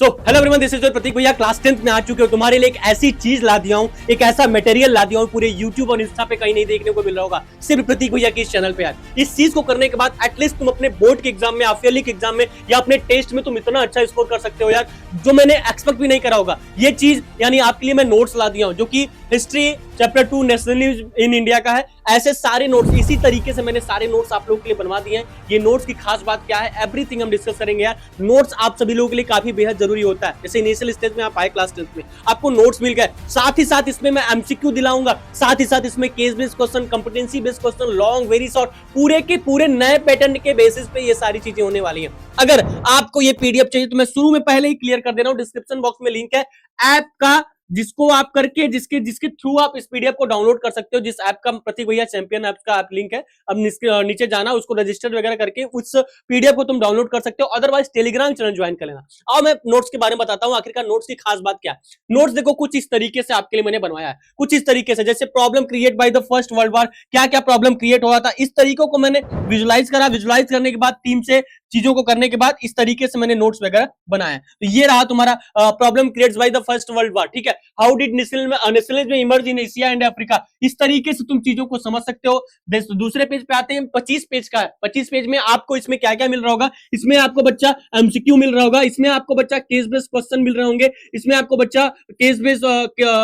So hello everyone, this is Prateek भैया। Class 10th में आ चुके हो। तुम्हारे लिए एक ऐसी चीज ला दिया हूं, एक ऐसा मटेरियल ला दिया हूं, पूरे यूट्यूब और इंस्टा पे कहीं नहीं देखने को मिल रहा होगा, सिर्फ प्रतीक भैया के इस चैनल पे। यार इस चीज को करने के बाद एटलीस्ट तुम अपने बोर्ड के एग्जाम में, हाफ के एग्जाम में या अपने टेस्ट में तुम इतना अच्छा स्कोर कर सकते हो यार, जो मैंने एक्सपेक्ट भी नहीं करा होगा। ये चीज यानी आपके लिए मैं नोट्स ला दिया हूं, जो कि history chapter 2 nationalism in India का है। ऐसे सारे नोट्स इसी तरीके से मैंने सारे नोट्स आप लोगों के लिए बनवा दिए हैं। ये नोट्स की खास बात क्या है, एवरीथिंग हम डिस्कस करेंगे यार। नोट्स आप सभी लोगों के लिए काफी बेहद जरूरी होता है। जैसे इनिशियल स्टेज में आप आए क्लास 10th में, आपको नोट्स मिल गए, साथ ही साथ इसमें मैं एमसीक्यू दिलाऊंगा, साथ ही साथ इसमें case based question, competency based question, long, very short, पूरे के पूरे नए पैटर्न के बेसिस पे ये सारी चीजें होने वाली हैं। अगर आपको ये पीडीएफ चाहिए तो मैं शुरू में पहले ही क्लियर कर दे रहा हूं, डिस्क्रिप्शन बॉक्स में लिंक है ऐप का, जिसको आप करके जिसके थ्रू आप इस पीडीएफ को डाउनलोड कर सकते हो। जिस ऐप का प्रतीक भैया चैंपियन ऐप का आप लिंक है, अब नीचे जाना, उसको रजिस्टर वगैरह करके उस पीडीएफ को तुम डाउनलोड कर सकते हो। अदरवाइज टेलीग्राम चैनल ज्वाइन कर लेना। अब मैं नोट्स के बारे में बताता हूं, आखिरकार नोट्स की खास बात क्या है। नोट्स देखो कुछ इस तरीके से आपके लिए मैंने बनवाया है, कुछ इस तरीके से, जैसे problem create by the first world war, क्या क्या प्रॉब्लम क्रिएट हुआ था, इस तरीकों को मैंने विजुलाइज करा। विजुलाइज करने के बाद टीम से चीजों को करने के बाद इस तरीके से मैंने नोट्स वगैरह बनाया। तो ये रहा तुम्हारा problem creates by the first world war, ठीक है। How did nationalism emerge in Asia and Africa, इस तरीके से तुम चीजों को समझ सकते हो। दूसरे पेज पे आते हैं, 25 पेज का है। 25 पेज में आपको इसमें क्या क्या मिल रहा होगा, इसमें आपको बच्चा एमसीक्यू मिल रहा होगा, इसमें आपको बच्चा केस बेस्ड क्वेश्चन मिल रहे होंगे, इसमें आपको बच्चा केस बेस्ड,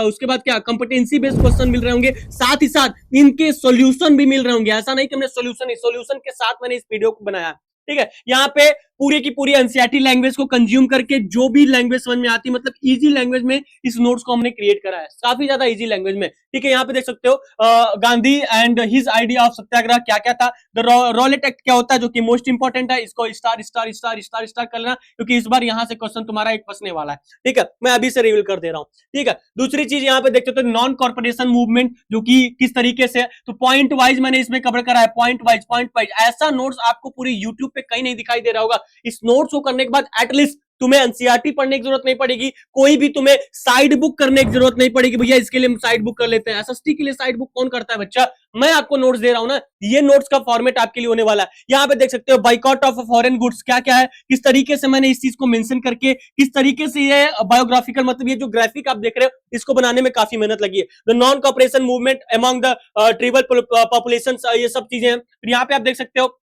उसके बाद क्या कॉम्पिटेंसी बेस्ड क्वेश्चन मिल रहे होंगे, साथ ही साथ इनके सॉल्यूशन भी मिल रहे होंगे। ऐसा नहीं कि हमने सॉल्यूशन के साथ मैंने इस वीडियो को बनाया, ठीक है। यहाँ पे पूरी की पूरी एनसीईआरटी लैंग्वेज को कंज्यूम करके जो भी लैंग्वेज समझ में आती है, मतलब इजी लैंग्वेज में इस नोट्स को हमने क्रिएट करा है, काफी ज्यादा इजी लैंग्वेज में, ठीक है। यहाँ पे देख सकते हो Gandhi and his idea of satyagraha क्या क्या था, द रॉलेट एक्ट क्या होता है, जो कि मोस्ट इंपॉर्टेंट है। इसको star star star star star कर लेना, क्योंकि इस बार यहाँ से क्वेश्चन तुम्हारा एक फंसने वाला है, ठीक है। मैं अभी से रिवील कर दे रहा हूँ, ठीक है। दूसरी चीज यहाँ पे देख सकते हो नॉन कॉर्पोरेशन मूवमेंट, जो कि किस तरीके से, तो पॉइंट वाइज मैंने इसमें कवर करा है, पॉइंट वाइज। ऐसा नोट्स आपको पूरे यूट्यूब पे कहीं नहीं दिखाई दे रहा होगा। इस नोट्स को करने के बाद एटलीस्ट तुम्हें एनसीईआरटी पढ़ने की जरूरत नहीं पड़ेगी, कोई भी तुम्हें साइड बुक करने की जरूरत नहीं पड़ेगी। भैया इसके लिए हम साइड बुक कर लेते हैं, एसएसटी के लिए साइड बुक कौन करता है बच्चा, मैं आपको नोट्स दे रहा हूं ना। ये नोट्स का फॉर्मेट आपके लिए होने वाला है। यहां पे देख सकते हो बाइकआउट ऑफ फॉरेन गुड्स क्या क्या है, किस तरीके से मैंने इस चीज को मेंशन करके, किस तरीके से ये बायोग्राफिकल, मतलब ये जो ग्राफिक आप देख रहे हो, इसको बनाने में काफी मेहनत लगी है। The non cooperation movement among the tribal population, ये सब चीजें हैं। फिर यहाँ पे आप देख सकते हो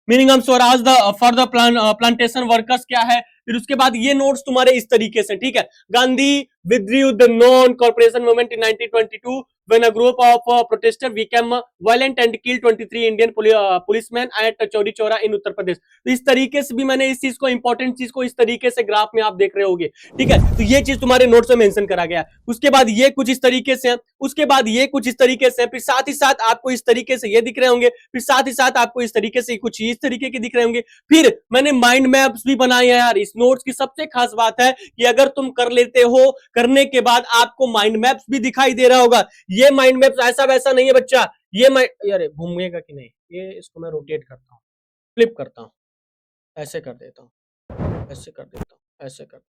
meaning of Swaraj for the plantation workers क्या है। फिर उसके बाद ये नोट्स तुम्हारे इस तरीके से, ठीक है। Gandhi withdrew the non-cooperation movement in 1922 when a group of protesters became violent and killed 23 Indian policemen at Chauri Chaura in Uttar Pradesh. तो इस तरीके से भी मैंने इस चीज को, इंपॉर्टेंट चीज को इस तरीके से ग्राफ में आप देख रहे होगे, ठीक है। तो ये चीज तुम्हारे नोट्स में मेंशन करा गया है। उसके बाद ये कुछ इस तरीके से है, उसके बाद ये कुछ इस तरीके से है, फिर साथ ही साथ आपको इस तरीके से ये दिख रहे होंगे, फिर साथ ही साथ आपको इस तरीके से कुछ इस तरीके के दिख रहे होंगे। फिर मैंने माइंड मैप्स भी बनाए हैं यार। इस नोट्स की सबसे खास बात है कि अगर तुम कर लेते हो, करने के बाद आपको माइंड मैप्स भी दिखाई दे रहा होगा। ये माइंड मैप्स ऐसा वैसा नहीं है बच्चा, ये यार घूमेगा कि नहीं, ये इसको मैं रोटेट करता हूँ, फ्लिप करता हूँ, ऐसे कर देता हूँ, ऐसे कर देता हूँ, ऐसे कर,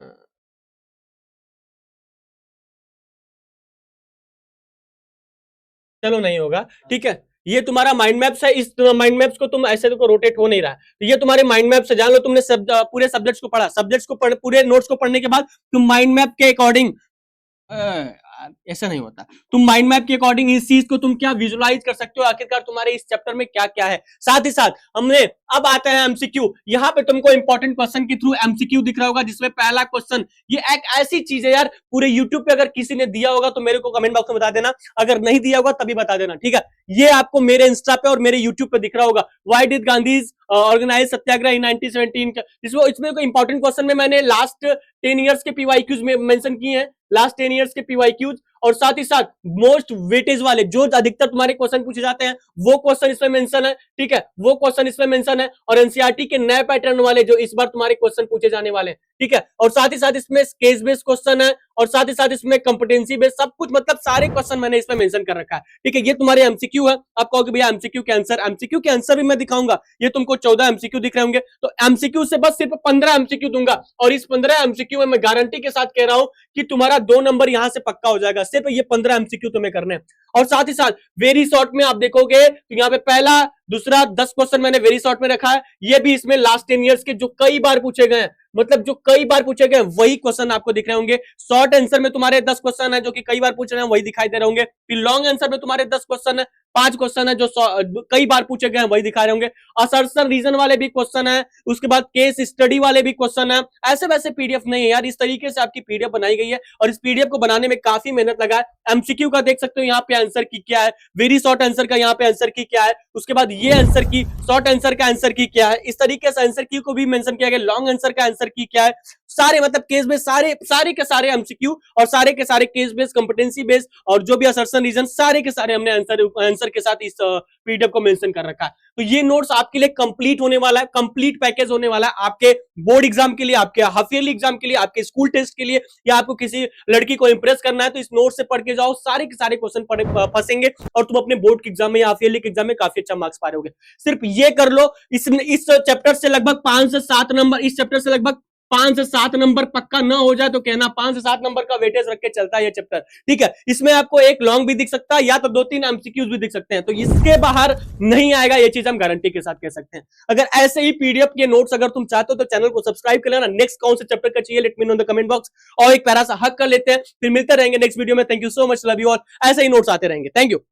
हाँ। चलो नहीं होगा, ठीक है। ये तुम्हारा माइंड मैप्स है, इस माइंड मैप्स को तुम ऐसे को रोटेट हो नहीं रहा है, तो ये तुम्हारे माइंड मैप से जान लो। तुमने पूरे सब्जेक्ट्स को पढ़ा, सब्जेक्ट्स को पूरे नोट्स को पढ़ने के बाद तुम माइंड मैप के अकॉर्डिंग, ऐसा नहीं होता, तुम माइंड मैप के अकॉर्डिंग इस चीज को तुम क्या विजुलाइज कर सकते हो, आखिरकार तुम्हारे इस चैप्टर में क्या क्या है। साथ ही साथ हमने, अब आते हैं एमसीक्यू। यहाँ पे तुमको इंपॉर्टेंट क्वेश्चन के थ्रू एमसीक्यू दिख रहा होगा, जिसमें पहला क्वेश्चन, ये एक ऐसी चीज है यार, पूरे यूट्यूब पे अगर किसी ने दिया होगा तो मेरे को कमेंट बॉक्स में बता देना, अगर नहीं दिया होगा तभी बता देना, ठीक है। ये आपको मेरे इंस्टा पे और मेरे यूट्यूब पे दिख रहा होगा, व्हाई डिड गांधी ऑर्गेनाइज सत्याग्रह इन 1917। इसमें इंपॉर्टेंट क्वेश्चन में मैंने लास्ट 10 ईयर्स के पीवाईक्यूज में मेंशन किए हैं, लास्ट 10 ईयर्स के पीवाईक्यूज, और साथ ही साथ मोस्ट वेटेज वाले, जो अधिकतर तुम्हारे क्वेश्चन पूछे जाते हैं, वो क्वेश्चन इसमें मेंशन है, ठीक है, वो क्वेश्चन इसमें मेंशन है। और एनसीईआरटी के नए पैटर्न वाले जो इस बार तुम्हारे क्वेश्चन पूछे जाने वाले हैं, ठीक है। और साथ ही साथ इसमें केस बेस्ड क्वेश्चन है, और साथ ही साथ इसमें कंपिटेंसी बेस्ड सब कुछ, मतलब सारे क्वेश्चन मैंने इसमें मेंशन कर रखा है। ठीक है, ये तुम्हारे एमसीक्यू है। आप कहोगे भैया एमसीक्यू के आंसर भी मैं दिखाऊंगा। ये तुमको 14 एमसीक्यू दिख रहे होंगे, तो एमसीक्यू से बस सिर्फ 15 एमसीक्यू दूंगा, और इस 15 एमसीक्यू में मैं गारंटी के साथ कह रहा हूं कि तुम्हारा 2 नंबर यहां से पक्का हो जाएगा। सिर्फ ये 15 एमसीक्यू तुम्हें करने हैं। और साथ ही साथ वेरी शॉर्ट में आप देखोगे तो यहाँ पे पहला, दूसरा, 10 क्वेश्चन मैंने वेरी शॉर्ट में रखा है। ये भी इसमें लास्ट 10 इयर्स के जो कई बार पूछे गए हैं, मतलब जो कई बार पूछे गए वही क्वेश्चन आपको दिख रहे होंगे। शॉर्ट आंसर में तुम्हारे 10 क्वेश्चन है जो कि कई बार पूछ रहे हैं, वही दिखाई दे रहे होंगे। फिर लॉन्ग आंसर में तुम्हारे 10 क्वेश्चन है, 5 क्वेश्चन है जो कई बार पूछे गए हैं, वही दिखा रहे होंगे। असर्शन रीजन वाले भी क्वेश्चन है, उसके बाद केस स्टडी वाले भी क्वेश्चन है। ऐसे वैसे पीडीएफ नहीं है यार, इस तरीके से आपकी पीडीएफ बनाई गई है, और इस पीडीएफ को बनाने में काफी मेहनत लगा है। एमसीक्यू का देख सकते हो यहाँ पे आंसर की क्या है, वेरी शॉर्ट आंसर का यहाँ पे आंसर की क्या है, उसके बाद ये आंसर की, शॉर्ट आंसर का आंसर की क्या है, इस तरीके से आंसर की को भी मेंशन किया गया। लॉन्ग आंसर का आंसर की क्या है, सारे मतलब केस बेस्ड, सारे के सारे एमसीक्यू और सारे के सारे केस बेस्ड, कंपिटेंसी बेस्ड, और जो भी असर्शन रीजन, सारे के सारे हमने आंसर के साथ इस पीडीएफ को मेंशन कर रखा है। तो ये नोट्स आपके लिए कंप्लीट होने वाला है, कंप्लीट पैकेज होने वाला है आपके बोर्ड एग्जाम के लिए, आपके हाफ ईयरली एग्जाम के लिए, आपके स्कूल टेस्ट के लिए, या आपको किसी लड़की को इंप्रेस करना है तो इस नोट से पढ़ के जाओ। सारे के सारे क्वेश्चन फंसेंगे और तुम अपने बोर्ड के एग्जाम में या हाफ ईयरली एग्जाम में काफी अच्छा मार्क्स पा रहे होगे। सिर्फ ये कर लो। इस चैप्टर से लगभग 5 से 7 नंबर, इस चैप्टर से लगभग 5 से 7 नंबर पक्का ना हो जाए तो कहना, 5 से 7 नंबर का वेटेज रख के चलता है ये चैप्टर। ठीक है, इसमें आपको एक लॉन्ग भी दिख सकता है या तो 2-3 एमसीक्यूज भी दिख सकते हैं, तो इसके बाहर नहीं आएगा, ये चीज हम गारंटी के साथ कह सकते हैं। अगर ऐसे ही पीडीएफ के नोट्स अगर तुम चाहते हो तो चैनल को सब्सक्राइब कर लेना। नेक्स्ट कौन से चैप्टर का चाहिए let me know in the comment box, और एक प्यारा सा हक कर लेते हैं। फिर मिलते रहेंगे नेक्स्ट वीडियो में। Thank you so much, love you all. ऐसे ही नोट्स आते रहेंगे। Thank you.